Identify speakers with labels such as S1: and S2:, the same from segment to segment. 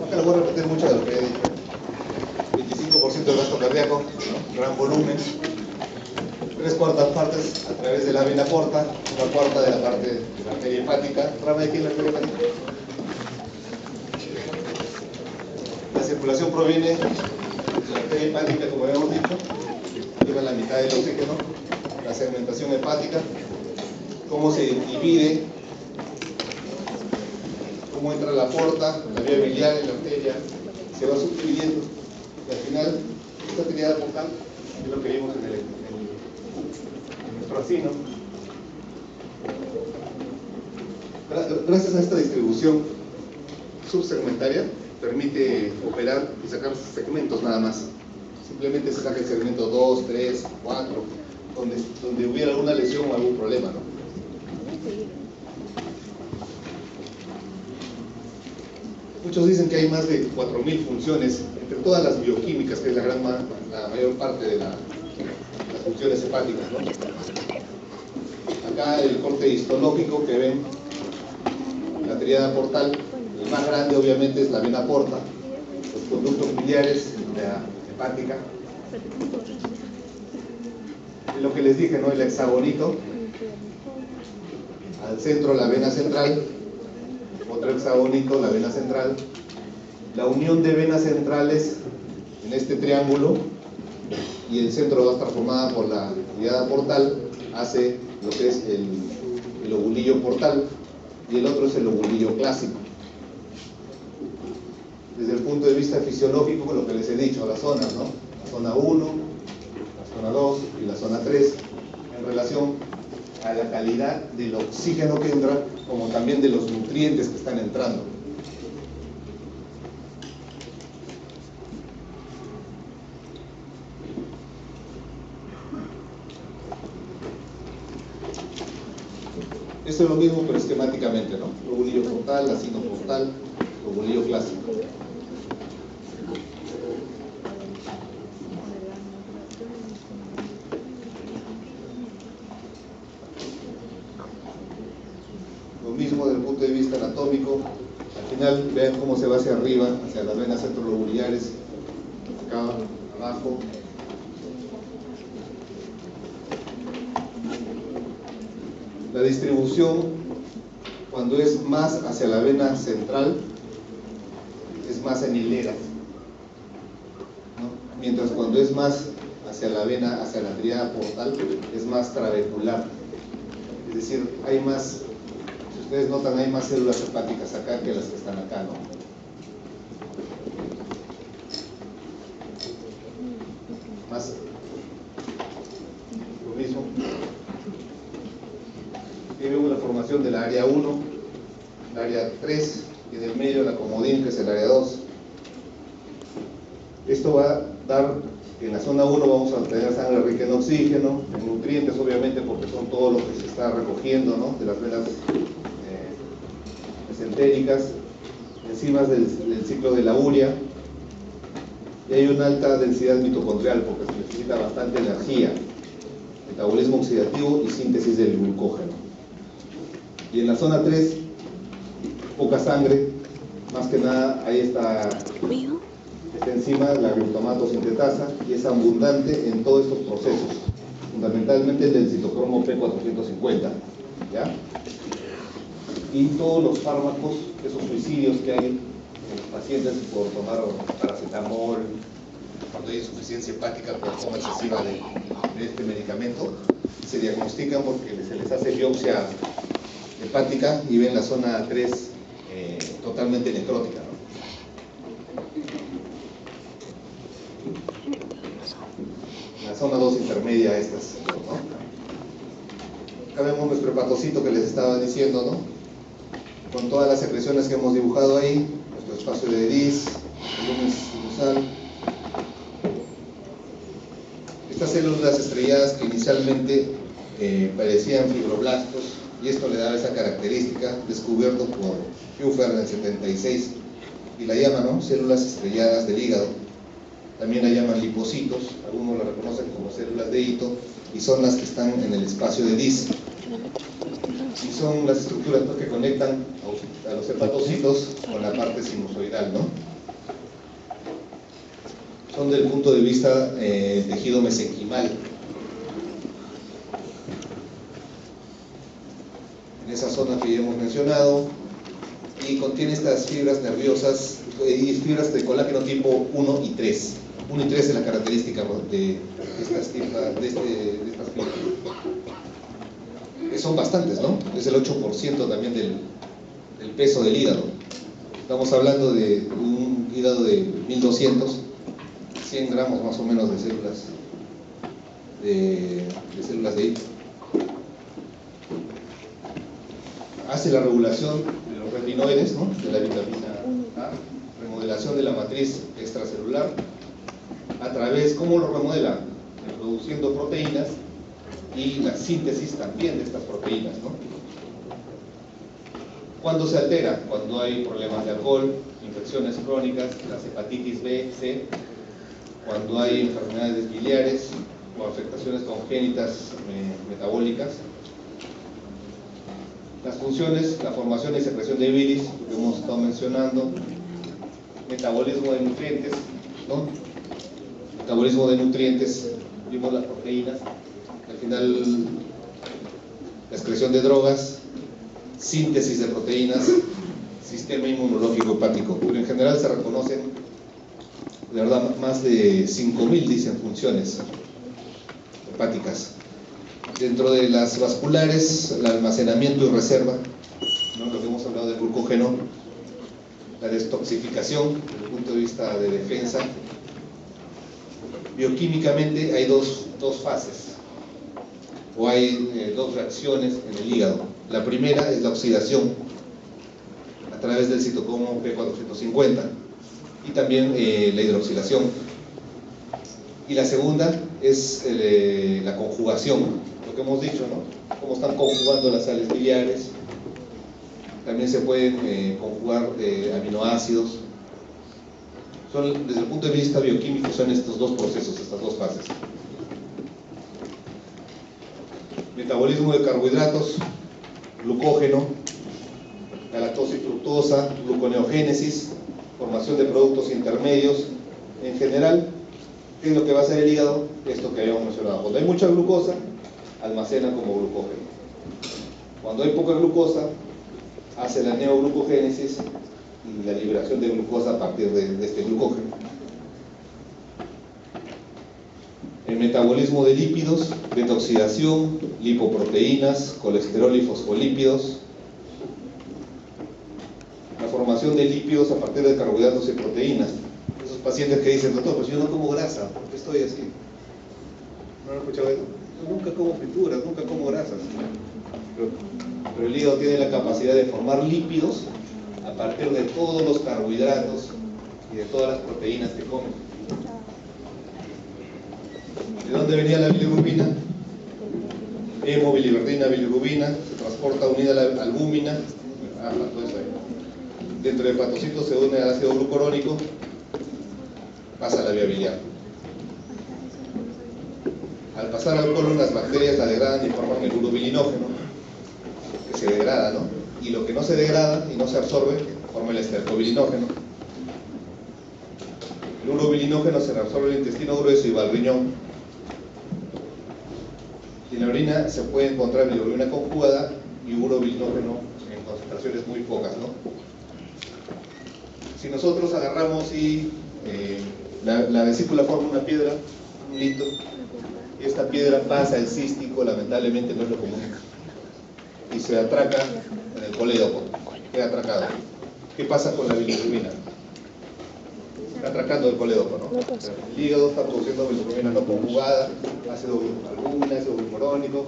S1: Acá lo voy a repetir mucho de lo que he dicho. 25% del gasto cardíaco, ¿no? Gran volumen. 3/4 partes a través de la vena porta, 1/4 de la parte de la arteria hepática. ¿Rama de quién la arteria hepática? La circulación proviene de la arteria hepática, como habíamos dicho, lleva la mitad del oxígeno. La segmentación hepática, cómo se divide, cómo entra la porta, la vía biliar en la arteria, se va subdividiendo. Y al final, esta triada portal es lo que vimos en nuestro asino. Gracias a esta distribución subsegmentaria, permite operar y sacar segmentos nada más. Simplemente se saca el segmento 2, 3, 4, donde hubiera alguna lesión o algún problema, ¿no? Muchos dicen que hay más de 4.000 funciones entre todas las bioquímicas, que es la mayor parte de las funciones hepáticas, ¿no? Acá el corte histológico que ven, la triada portal, el más grande obviamente es la vena porta, los conductos biliares, la hepática. Y lo que les dije, ¿no? El hexagonito, al centro la vena central, otro hexagonito, la vena central. La unión de venas centrales en este triángulo y el centro va a estar formada por la triada portal, hace lo que es el lobulillo portal, y el otro es el lobulillo clásico. Desde el punto de vista fisiológico, lo que les he dicho, las zonas, ¿no? La zona 1, la zona 2 y la zona 3, en relación a la calidad del oxígeno que entra, como también de los nutrientes que están entrando. Esto es lo mismo, pero esquemáticamente, ¿no? Lobulillo portal, asino portal, lobulillo clásico. Lo mismo desde el punto de vista anatómico. Al final, vean cómo se va hacia arriba, hacia las venas centrolobuliares, acá abajo. La distribución, cuando es más hacia la vena central, es más en hilera, ¿no? Mientras cuando es más hacia la vena, hacia la triada portal, es más trabecular. Es decir, hay más, si ustedes notan, hay más células hepáticas acá que las que están acá, ¿no? Más, lo mismo. Aquí vemos la formación del área 1, el área 3 y del medio la comodín, que es el área 2. Esto va a dar, en la zona 1 vamos a obtener sangre rica en oxígeno, en nutrientes obviamente, porque son todo lo que se está recogiendo, ¿no? De las venas mesentéricas, enzimas del ciclo de la urea, y hay una alta densidad mitocondrial porque se necesita bastante energía, metabolismo oxidativo y síntesis del glucógeno. Y en la zona 3, poca sangre, más que nada ahí está esta enzima, la glutamato sintetasa, y es abundante en todos estos procesos, fundamentalmente el del citocromo P450, ¿ya? Y todos los fármacos, esos suicidios que hay en los pacientes por tomar paracetamol, cuando hay insuficiencia hepática por toma excesiva de este medicamento, se diagnostican porque se les hace biopsia hepática y ven la zona 3 totalmente necrótica, ¿no? La zona 2 intermedia estas, ¿no? Acá vemos nuestro hepatocito que les estaba diciendo, ¿no? Con todas las secreciones que hemos dibujado ahí, nuestro espacio de Eris, volumen sinusal. Estas células estrelladas que inicialmente parecían fibroblastos, y esto le daba esa característica, descubierto por Pfeiffer en el 76, y la llaman, ¿no? Células estrelladas del hígado. También la llaman lipocitos, algunos la reconocen como células de Ito, y son las que están en el espacio de Dis. Y son las estructuras, ¿no?, que conectan a los hepatocitos con la parte sinusoidal, ¿no? Son del punto de vista tejido mesenquimal. En esa zona que ya hemos mencionado, y contiene estas fibras nerviosas y fibras de colágeno tipo 1 y 3. 1 y 3 es la característica de estas fibras. Son bastantes, ¿no? Es el 8% también del peso del hígado. Estamos hablando de un hígado de 1200, 100 gramos más o menos de células de hígado. Hace la regulación de los retinoides, ¿no?, de la vitamina A, remodelación de la matriz extracelular, a través, ¿cómo lo remodela? Produciendo proteínas y la síntesis también de estas proteínas, ¿no? ¿Cuándo se altera? Cuando hay problemas de alcohol, infecciones crónicas, las hepatitis B, C, cuando hay enfermedades biliares o afectaciones congénitas metabólicas. Las funciones, la formación y secreción de bilis, que hemos estado mencionando, metabolismo de nutrientes, ¿no? Metabolismo de nutrientes, vimos las proteínas, al final la excreción de drogas, síntesis de proteínas, sistema inmunológico hepático, pero en general se reconocen, de verdad, más de 5.000, dicen, funciones hepáticas. Dentro de las vasculares, el almacenamiento y reserva, ¿no?, lo que hemos hablado del glucógeno, la detoxificación desde el punto de vista de defensa. Bioquímicamente hay dos fases, o hay dos reacciones en el hígado. La primera es la oxidación a través del citocromo P450 y también la hidroxilación. Y la segunda es la conjugación, lo que hemos dicho, ¿no?, cómo están conjugando las sales biliares. También se pueden conjugar aminoácidos. Desde el punto de vista bioquímico son estos dos procesos, estas dos fases. Metabolismo de carbohidratos, glucógeno, galactosa y fructosa, gluconeogénesis, formación de productos intermedios. En general, ¿qué es lo que va a hacer el hígado? Esto que habíamos mencionado. Cuando hay mucha glucosa, almacena como glucógeno. Cuando hay poca glucosa, hace la neoglucogénesis y la liberación de glucosa a partir de este glucógeno. El metabolismo de lípidos, detoxidación, lipoproteínas, colesterol y fosfolípidos. La formación de lípidos a partir de carbohidratos y proteínas. Esos pacientes que dicen, doctor, pues yo no como grasa, ¿por qué estoy así? ¿No han escuchado eso? Yo nunca como frituras, nunca como grasas. Pero el hígado tiene la capacidad de formar lípidos a partir de todos los carbohidratos y de todas las proteínas que comen. ¿De dónde venía la bilirrubina? Hemobilirrubina, bilirrubina, se transporta unida a la albúmina. Todo eso ahí. Dentro del hepatocito se une al ácido glucurónico, pasa a la vía biliar. Al pasar al colon, las bacterias la degradan y forman el urobilinógeno, que se degrada, ¿no? Y lo que no se degrada y no se absorbe, forma el estercobilinógeno. El urobilinógeno se reabsorbe en el intestino grueso y va al riñón. Y en la orina se puede encontrar bilirrubina conjugada y urobilinógeno en concentraciones muy pocas, ¿no? Si nosotros agarramos y la vesícula forma una piedra, un litro, y esta piedra pasa el cístico, lamentablemente no es lo común, y se atraca en el colédoco, queda atracado. ¿Qué pasa con la bilirrubina? Está atracando el colédoco, ¿no? El hígado está produciendo bilirrubina no conjugada, ácido albúmina, ácido glucurónico,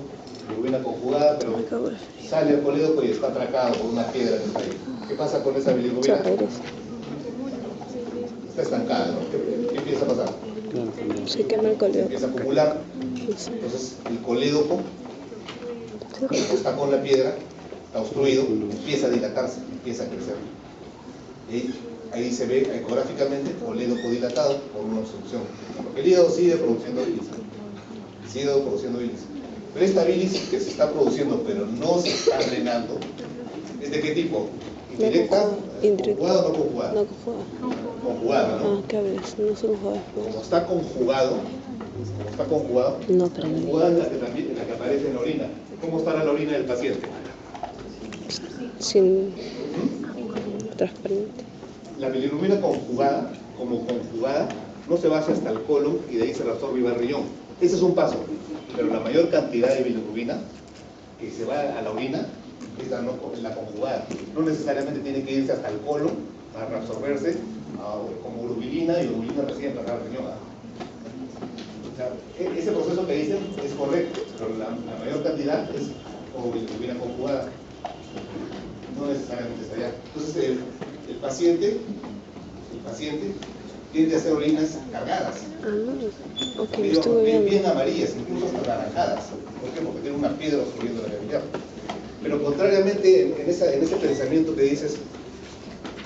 S1: bilirrubina conjugada, pero sale al colédoco y está atracado por una piedra que está ahí. ¿Qué pasa con esa bilirrubina? Está estancada, ¿no? ¿Qué empieza a pasar?
S2: Se quema el colédoco.
S1: Empieza a acumular. Entonces el colédoco, como está con la piedra, está obstruido, empieza a dilatarse, empieza a crecer. Y ahí se ve ecográficamente colédoco dilatado por una obstrucción. Porque el hígado sigue produciendo bilis. Sigue produciendo bilis. Pero esta bilis que se está produciendo, pero no se está drenando, ¿es de qué tipo? ¿Indirecta? ¿Conjugada o no conjugada?
S2: No conjugada.
S1: Conjugada, ¿no?
S2: Ah, ¿qué hablas? No se conjugada.
S1: Como está conjugado,
S2: No, pero no.
S1: conjugada es la que también la que aparece en la orina. ¿Cómo estará la orina del paciente?
S2: Sin transparente.
S1: La bilirrubina conjugada, como conjugada, no se baja hasta el colon y de ahí se reabsorbe y va al riñón. Ese es un paso, pero la mayor cantidad de bilirrubina que se va a la orina es la conjugada. No necesariamente tiene que irse hasta el colon para reabsorberse como urobilina y urobilina recién pasar al riñón. O sea, ese proceso que dicen es correcto, pero la mayor cantidad es como bilirrubina conjugada. No necesariamente está allá. Entonces el paciente tiende a hacer orinas cargadas.
S2: Ah, no. Ok,
S1: Pero
S2: estuve viendo.
S1: bien amarillas, incluso hasta naranjadas. ¿Por qué? Porque tiene una piedra obstruyendo la cavidad. Pero contrariamente en ese pensamiento que dices,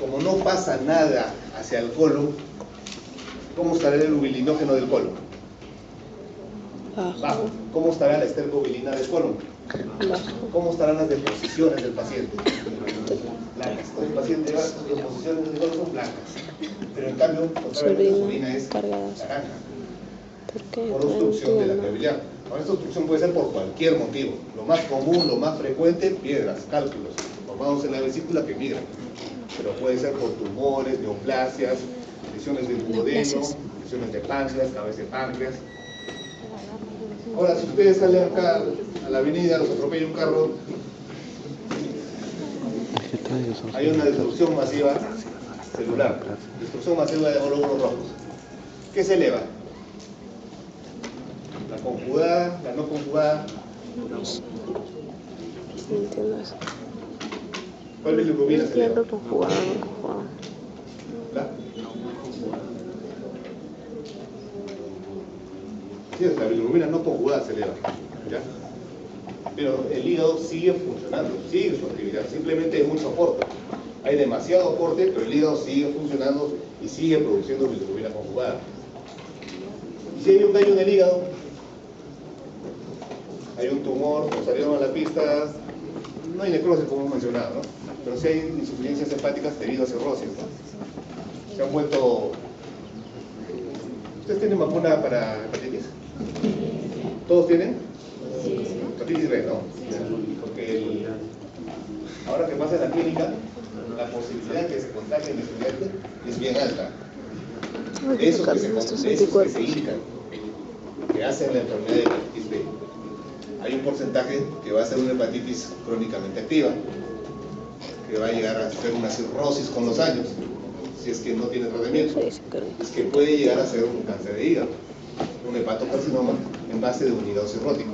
S1: como no pasa nada hacia el colon, ¿cómo estará el ubilinógeno del colon? Bajo. ¿Cómo estará la estercobilina del colon?
S2: Bajo.
S1: ¿Cómo estarán las deposiciones del paciente? Blancas. Entonces el paciente va, sus deposiciones del colon son blancas. Pero en cambio, contrariamente, su orina es naranja.
S2: ¿Por qué?
S1: Por obstrucción de la cavidad. Ahora, esta obstrucción puede ser por cualquier motivo. Lo más común, lo más frecuente, piedras, cálculos, formados en la vesícula que migran. Pero puede ser por tumores, neoplasias, lesiones del duodeno, lesiones de páncreas, cabeza de páncreas. Ahora, si ustedes salen acá a la avenida, los atropella un carro, hay una destrucción masiva celular, destrucción masiva de glóbulos rojos. ¿Qué se eleva? ¿La conjugada, la no conjugada?
S2: No sé. No entiendo eso.
S1: ¿Cuál bilirrubina se eleva?
S2: Entiendo conjugada, no conjugada.
S1: ¿La? Sí, la bilirrubina no conjugada se eleva, ¿ya? Pero el hígado sigue funcionando, sigue su actividad, simplemente hay mucho aporte. Hay demasiado aporte, pero el hígado sigue funcionando y sigue produciendo bilirrubina conjugada. Y si hay un daño en el hígado, hay un tumor, nos salieron a la pista, no hay necrosis como hemos mencionado, ¿no? Pero sí hay insuficiencias hepáticas debido a cirrosis, ¿no? Se han vuelto... ¿Ustedes tienen vacuna para hepatitis? ¿Todos tienen? Sí. Hepatitis B, ¿no? Porque ahora que pasa en la clínica, la posibilidad de que se contagien de estudiante es bien alta. Esos que se indican, que hacen la enfermedad de hepatitis B, hay un porcentaje que va a ser una hepatitis crónicamente activa, que va a llegar a ser una cirrosis con los años, si es que no tiene tratamiento, es que puede llegar a ser un cáncer de hígado, un hepatocarcinoma en base de un hígado cirrótico,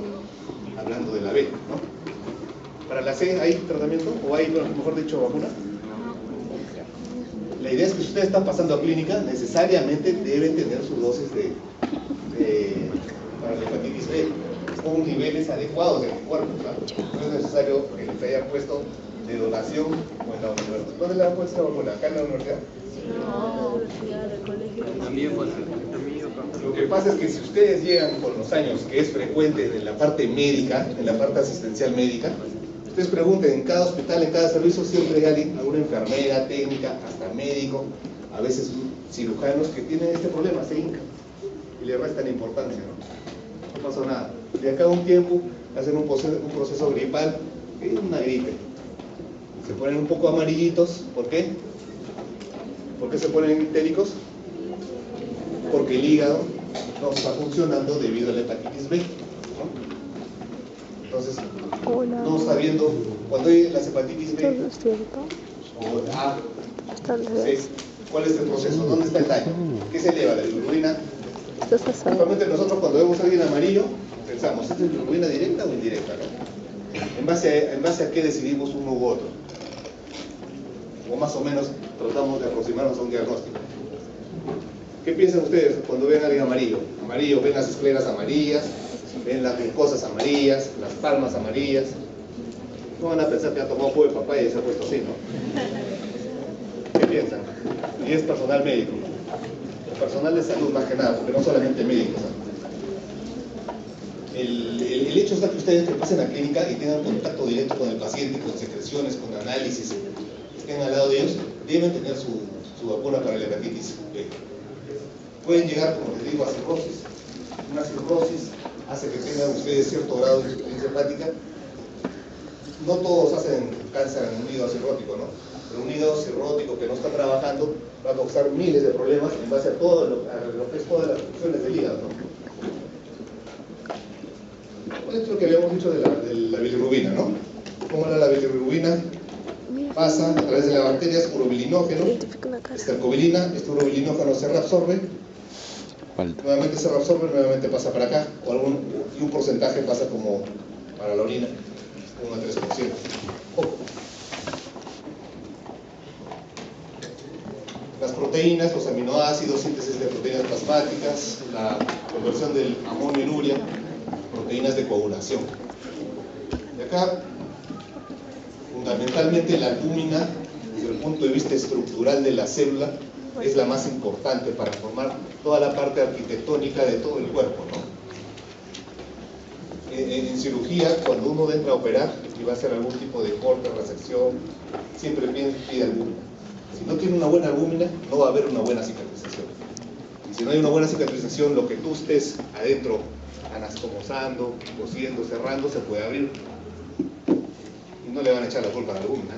S1: hablando de la B, ¿no? Para la C, ¿hay tratamiento? ¿O hay, mejor dicho, vacuna? La idea es que si ustedes están pasando a clínica, necesariamente deben tener su dosis para la hepatitis B con niveles adecuados de anticuerpos, ¿no? No es necesario que les hayan puesto de donación o en la universidad. ¿Dónde le han puesto la vacuna? ¿Acá en la universidad?
S3: No, del colegio.
S4: También pues,
S1: Lo que pasa es que si ustedes llegan con los años, que es frecuente en la parte médica, en la parte asistencial médica, ustedes pregunten, en cada hospital, en cada servicio, siempre hay alguien, alguna enfermera, técnica, hasta médico, a veces cirujanos que tienen este problema, se hincan y le restan importancia, ¿no? No pasa nada. De acá a un tiempo hacen un proceso gripal, que es una gripe. Se ponen un poco amarillitos, ¿por qué? ¿Por qué se ponen ictéricos? Porque el hígado no está funcionando debido a la hepatitis B, ¿no? Entonces, no está viendo, cuando hay las hepatitis B o A, C, ¿cuál es el proceso? ¿Dónde está el daño? ¿Qué se eleva? ¿La bilirrubina? Normalmente nosotros cuando vemos a alguien amarillo, pensamos, ¿es bilirrubina directa o indirecta? ¿No? ¿En base a qué decidimos uno u otro? O más o menos tratamos de aproximarnos a un diagnóstico. ¿Qué piensan ustedes cuando ven a alguien amarillo? Amarillo, ven las escleras amarillas, ven las mucosas amarillas, las palmas amarillas. No van a pensar que ha tomado jugo de papaya y se ha puesto así, ¿no? ¿Qué piensan? Y es personal médico, o personal de salud más que nada, porque no solamente médicos, ¿no? el hecho es que ustedes que pasen a la clínica y tengan contacto directo con el paciente, con secreciones, con análisis, estén al lado de ellos, deben tener su vacuna para la hepatitis B. Pueden llegar, como les digo, a cirrosis. Una cirrosis hace que tengan ustedes cierto grado de insuficiencia hepática. No todos hacen cáncer en un hígado cirrótico, ¿no? Pero un hígado cirrótico que no está trabajando va a causar miles de problemas en base a todo lo que es todas las funciones del hígado, ¿no? Esto es lo que habíamos dicho de la bilirrubina, ¿no? ¿Cómo era la bilirrubina? Pasa a través de las bacterias urobilinógeno, estercobilina, este urobilinógeno se reabsorbe, nuevamente se reabsorbe, nuevamente pasa para acá, y un porcentaje pasa como para la orina, como a 3%. Poco. Las proteínas, los aminoácidos, síntesis de proteínas plasmáticas, la conversión del amonio en urea, proteínas de coagulación. Y acá, fundamentalmente la albúmina, desde el punto de vista estructural de la célula, es la más importante para formar toda la parte arquitectónica de todo el cuerpo, ¿no? En cirugía, cuando uno entra a operar y va a hacer algún tipo de corte, resección, siempre pide albúmina. Si no tiene una buena albúmina, no va a haber una buena cicatrización. Y si no hay una buena cicatrización, lo que tú estés adentro anastomosando, cosiendo, cerrando, se puede abrir. Y no le van a echar la culpa a la albúmina.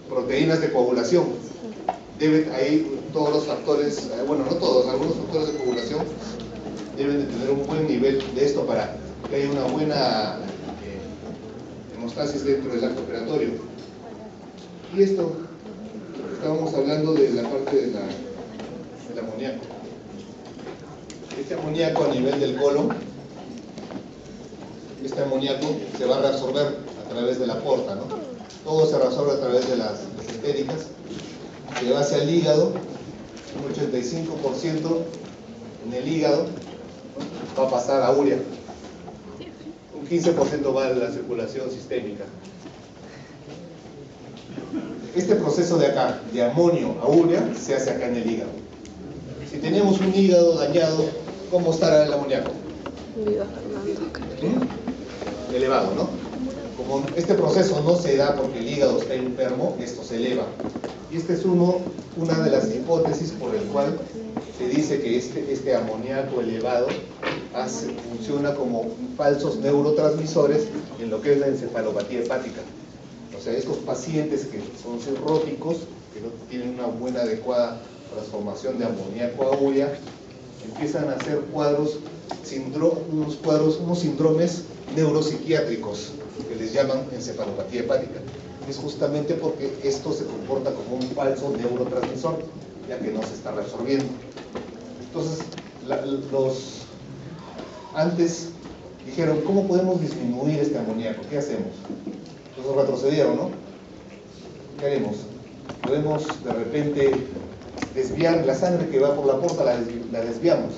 S1: Proteínas de coagulación. Deben ahí todos los factores, bueno, no todos, algunos factores de coagulación deben de tener un buen nivel de esto para que haya una buena hemostasis dentro del acto operatorio. Y esto, estábamos hablando de la parte del amoníaco. Este amoníaco a nivel del colon, este amoníaco se va a reabsorber a través de la porta, ¿no? Todo se reabsorbe a través de las mesentéricas, se va hacia el hígado, un 85% en el hígado va a pasar a urea, un 15% va a la circulación sistémica. Este proceso de acá, de amonio a urea, se hace acá en el hígado. Si tenemos un hígado dañado, ¿cómo estará el amoníaco? Elevado, ¿no? Como este proceso no se da porque el hígado está enfermo, esto se eleva. Y esta es una de las hipótesis por el cual se dice que este amoníaco elevado funciona como falsos neurotransmisores en lo que es la encefalopatía hepática. O sea, estos pacientes que son cirróticos, que no tienen una buena, adecuada transformación de amoníaco a urea, empiezan a hacer unos síndromes neuropsiquiátricos que les llaman encefalopatía hepática. Es justamente porque esto se comporta como un falso neurotransmisor, ya que no se está reabsorbiendo. Entonces, antes dijeron, ¿cómo podemos disminuir este amoníaco? ¿Qué hacemos? Entonces retrocedieron, ¿no? ¿Qué haremos? Podemos de repente desviar la sangre que va por la porta, la desviamos.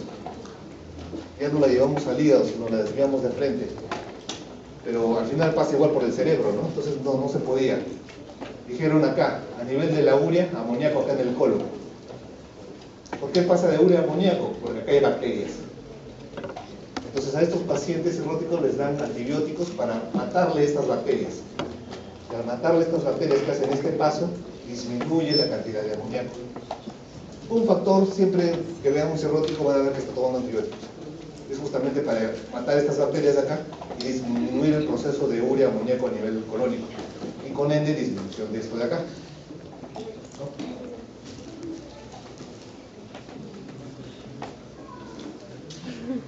S1: Ya no la llevamos al hígado, sino la desviamos de frente. Pero al final pasa igual por el cerebro, ¿no? Entonces no se podía. Dijeron acá, a nivel de la urea, amoníaco acá en el colon. ¿Por qué pasa de urea a amoníaco? Porque acá hay bacterias. Entonces a estos pacientes cirróticos les dan antibióticos para matarle estas bacterias. Y al matarle estas bacterias que hacen este paso, disminuye la cantidad de amoníaco. Un factor, siempre que vean un cirrótico van a ver que está tomando antibióticos. Es justamente para matar estas bacterias de acá y disminuir el proceso de urea amoníaco a nivel colónico. Y con ende, disminución de esto de acá. ¿No?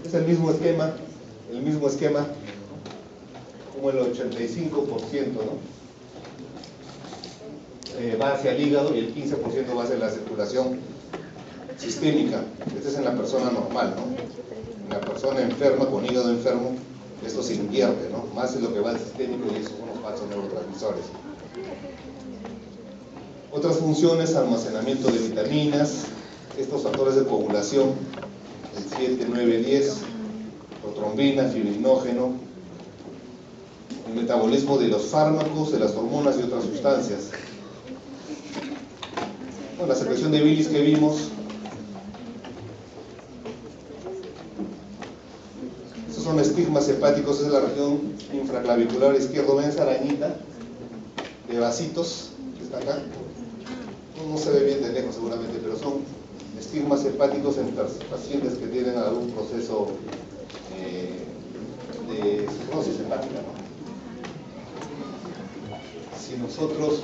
S1: Es el mismo esquema, como el 85%, ¿no? Va hacia el hígado y el 15% va hacia la circulación sistémica. Este es en la persona normal, ¿no? En la persona enferma, con hígado enfermo, esto se invierte, ¿no? Más es lo que va al sistémico y esos son los falsos neurotransmisores. Otras funciones, almacenamiento de vitaminas, estos factores de coagulación, el 7, 9, 10, protrombina, fibrinógeno, el metabolismo de los fármacos, de las hormonas y otras sustancias. Bueno, la secreción de bilis que vimos, son estigmas hepáticos, es la región infraclavicular izquierdo. ¿Ven esa arañita de vasitos que está acá? No se ve bien de lejos seguramente, pero son estigmas hepáticos en pacientes que tienen algún proceso de cirrosis hepática, ¿no? Si nosotros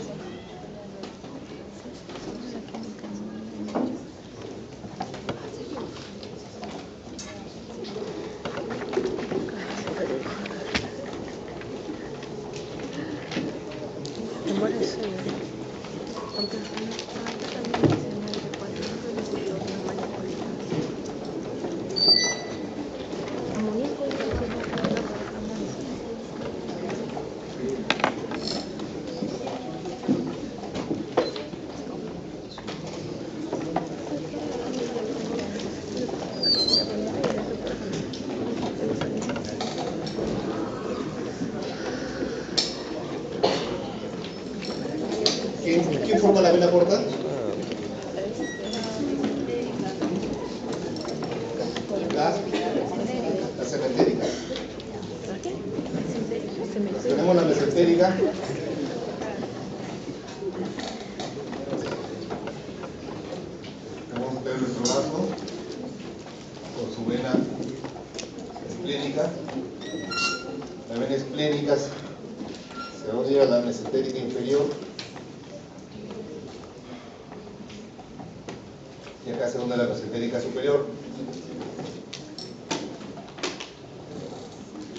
S1: ¿quién forma la vena porta? La cementérica. Tenemos la mesentérica. Vamos a tener nuestro vaso con su vena esplénica. La vena esplénica se va a unir a la mesentérica inferior. Y acá se une a la mesentérica superior.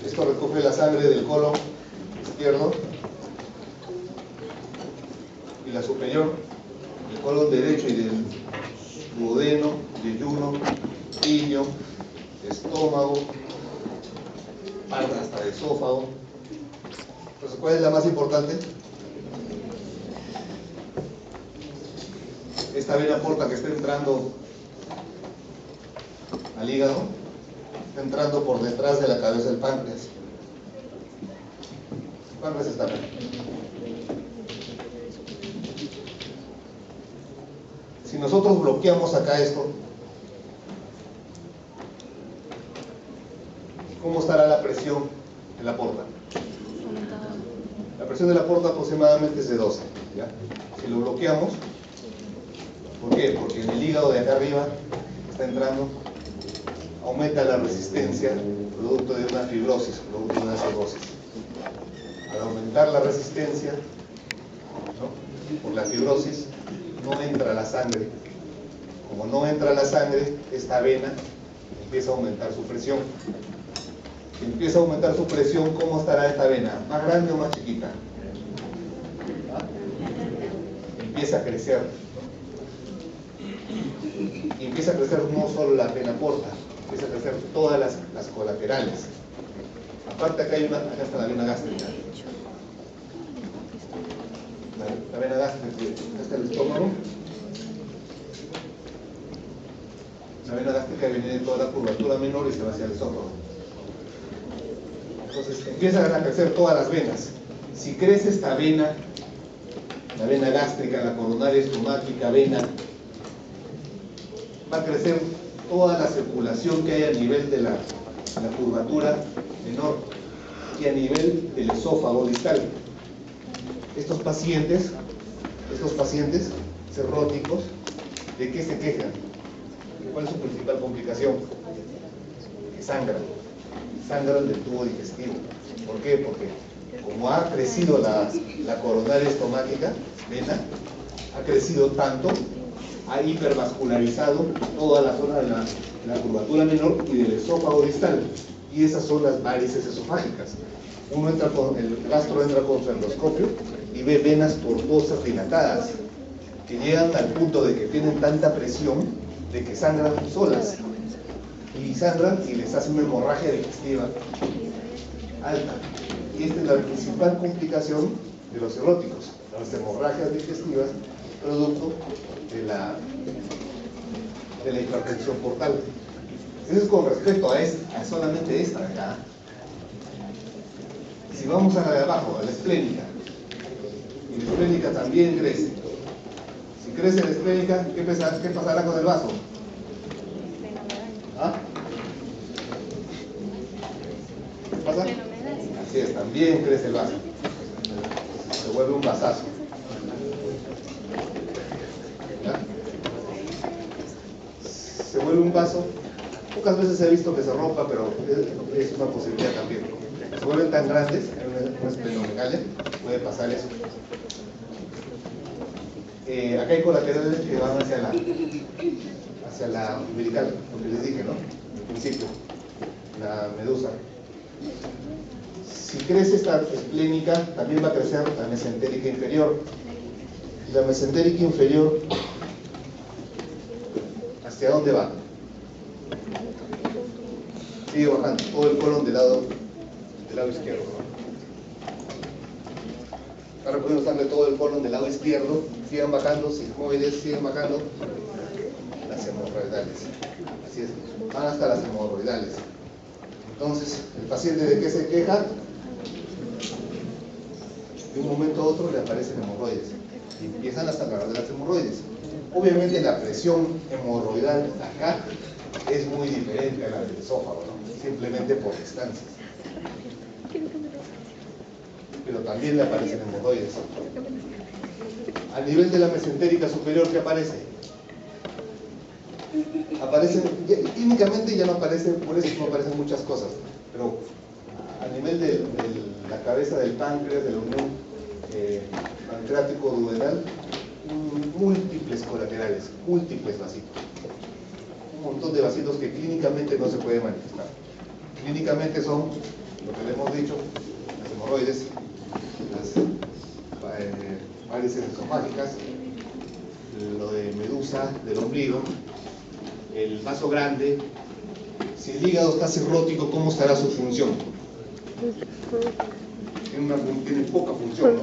S1: Esto recoge la sangre del colon izquierdo y la superior, del colon derecho y del duodeno, yeyuno, riño, estómago, parte hasta el esófago. Entonces, ¿cuál es la más importante? Esta vena porta que está entrando al hígado, está entrando por detrás de la cabeza del páncreas. El páncreas está acá. Si nosotros bloqueamos acá esto, ¿cómo estará la presión en la porta? La presión de la porta aproximadamente es de 12, ¿ya? Si lo bloqueamos, ¿por qué? Porque en el hígado de acá arriba está entrando, aumenta la resistencia producto de una fibrosis, producto de una cirrosis. Al aumentar la resistencia, ¿no?, por la fibrosis, no entra la sangre. Como no entra la sangre, esta vena empieza a aumentar su presión. Si empieza a aumentar su presión, ¿cómo estará esta vena? ¿Más grande o más chiquita? ¿Ah? Empieza a crecer. Y empieza a crecer no solo la vena porta, empieza a crecer todas las colaterales. Aparte acá está la vena gástrica. La vena gástrica, acá está el estómago. La vena gástrica viene de toda la curvatura menor y se va hacia el esófago. Entonces empiezan a crecer todas las venas. Si crece esta vena, la vena gástrica, la coronaria estomática, vena, va a crecer toda la circulación que hay a nivel de la curvatura menor y a nivel del esófago distal. Estos pacientes cirróticos, ¿de qué se quejan? ¿Cuál es su principal complicación? Que sangran del tubo digestivo. ¿Por qué? Porque como ha crecido la coronaria estomática, vena, ha crecido tanto, ha hipervascularizado toda la zona de la curvatura menor y del esófago distal. Y esas son las varices esofágicas. El gastro entra con su endoscopio y ve venas tortuosas dilatadas que llegan al punto de que tienen tanta presión de que sangran solas. Y sangran y les hace una hemorragia digestiva alta. Y esta es la principal complicación de los cirróticos, las hemorragias digestivas, producto de la hipertensión portal. Eso es con respecto a solamente esta de acá. Si vamos a la de abajo, a la esplénica, y la esplénica también crece. Si crece la esplénica, ¿qué pasará con el vaso? ¿Ah? ¿Qué pasa? Así es, también crece el vaso. Se vuelve un vasazo. ¿Ya? Se vuelve un vaso. Pocas veces he visto que se rompa, pero es una posibilidad también. Se vuelven tan grandes, en una esplenomegalia, puede pasar eso. Acá hay colaterales que van hacia la umbilical, lo que les dije, ¿no? Al principio, la medusa. Si crece esta esplénica, también va a crecer la mesentérica inferior. Y la mesentérica inferior, ¿hacia dónde va? Sigue bajando todo el colon del lado izquierdo, ¿no? Ahora podemos darle todo el colon del lado izquierdo, sigan bajando, sigmoides, siguen bajando, las hemorroidales. Así es, van hasta las hemorroidales. Entonces, ¿el paciente de qué se queja? De un momento a otro le aparecen hemorroides y empiezan a sacar de las hemorroides. Obviamente la presión hemorroidal acá es muy diferente a la del esófago, ¿no? Simplemente por distancias. Pero también le aparecen hemorroides. A nivel de la mesentérica superior, ¿qué aparece? Aparecen, químicamente ya no aparecen, por eso no aparecen muchas cosas, pero a nivel de la cabeza del páncreas, de la unión pancreático duodenal, múltiples colaterales, múltiples vasitos. Un montón de vasitos que clínicamente no se puede manifestar. Clínicamente son, lo que le hemos dicho, las hemorroides, las varices esofágicas, lo de medusa del ombligo, el vaso grande. Si el hígado está cirrótico, ¿cómo estará su función? Tiene poca función, ¿no?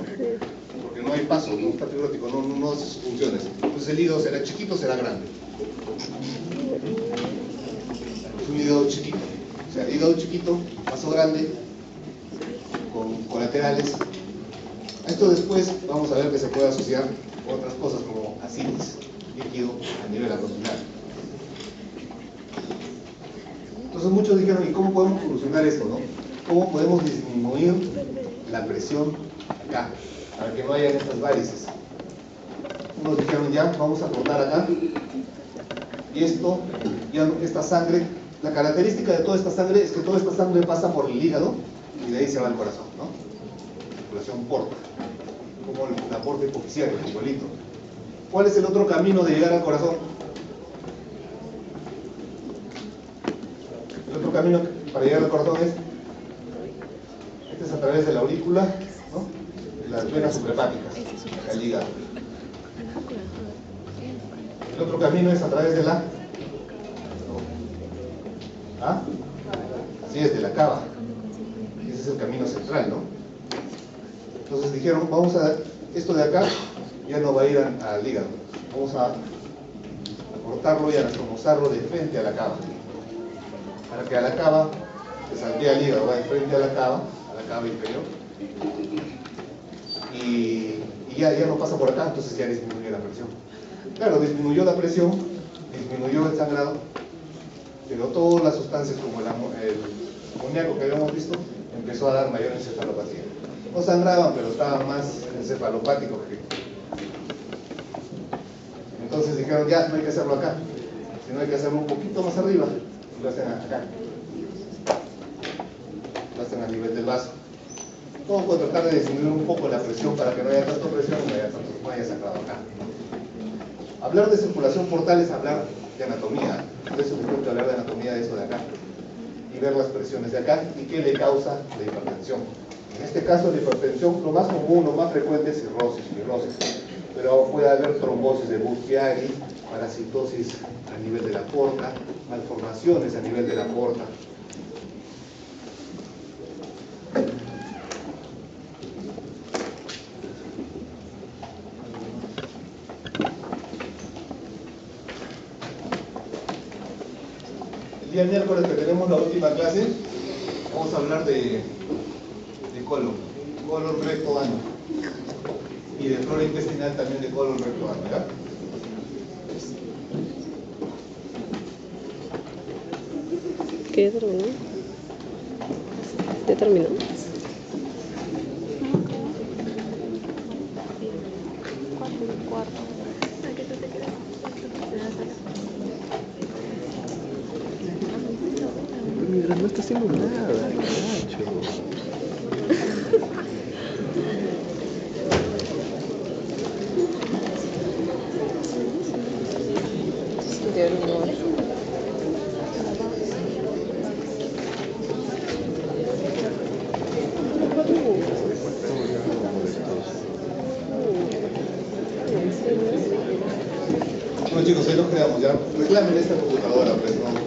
S1: Porque no hay paso, no está cirrótico, no hace sus funciones. Entonces el hígado será chiquito, será grande. Es un hígado chiquito. O sea, hígado chiquito, vaso grande, con colaterales. A esto después vamos a ver que se puede asociar con otras cosas como ascitis, líquido a nivel abdominal. Entonces muchos dijeron, ¿y cómo podemos solucionar esto, no? ¿Cómo podemos disminuir la presión acá, para que no haya estas varices? Unos dijeron, ya, vamos a cortar acá, y esto, ya esta sangre, la característica de toda esta sangre es que toda esta sangre pasa por el hígado, y de ahí se va al corazón, ¿no? La circulación porta, como el aporte coeficiente, igualito. ¿Cuál es el otro camino de llegar al corazón? El otro camino para llegar al corazón este es a través de la aurícula, ¿no? De las venas suprahepáticas, el hígado. El otro camino es a través de la... ¿Ah? Así es, de la cava. Ese es el camino central, ¿no? Entonces dijeron, vamos a... Esto de acá ya no va a ir al hígado. Vamos a cortarlo y a anastomosarlo de frente a la cava. Para que a la cava se saltea el hígado, va de frente a la cava inferior. Y ya no pasa por acá, entonces ya disminuye la presión. Claro, disminuyó la presión, disminuyó el sangrado, pero todas las sustancias como el amoníaco que habíamos visto empezó a dar mayor encefalopatía. No sangraban, pero estaban más encefalopáticos que... Entonces dijeron, ya, no hay que hacerlo acá, sino hay que hacerlo un poquito más arriba, y lo hacen acá. Lo hacen a nivel del vaso. Todo por tratar de disminuir un poco la presión para que no haya tanta presión y no haya sangrado acá. Hablar de circulación portal es hablar de anatomía. Por eso me gusta hablar de anatomía de eso de acá. Y ver las presiones de acá y qué le causa la hipertensión. En este caso, la hipertensión, lo más común, lo más frecuente es cirrosis, fibrosis. Pero puede haber trombosis de Busch-Chiari, parasitosis a nivel de la aorta, malformaciones a nivel de la aorta. El día miércoles que tenemos la última clase, vamos a hablar de colon recto ano, y de flora intestinal también de colon recto ano, ¿ya?
S2: ¿Qué droga? ¿Ya terminó?
S3: Cuarto. ¿A qué tú te quedas?
S4: Mientras no está haciendo nada, cacho.
S2: Estudiar humor.
S1: Bueno chicos, ahí nos quedamos ya. Reclamen esta computadora, pues no.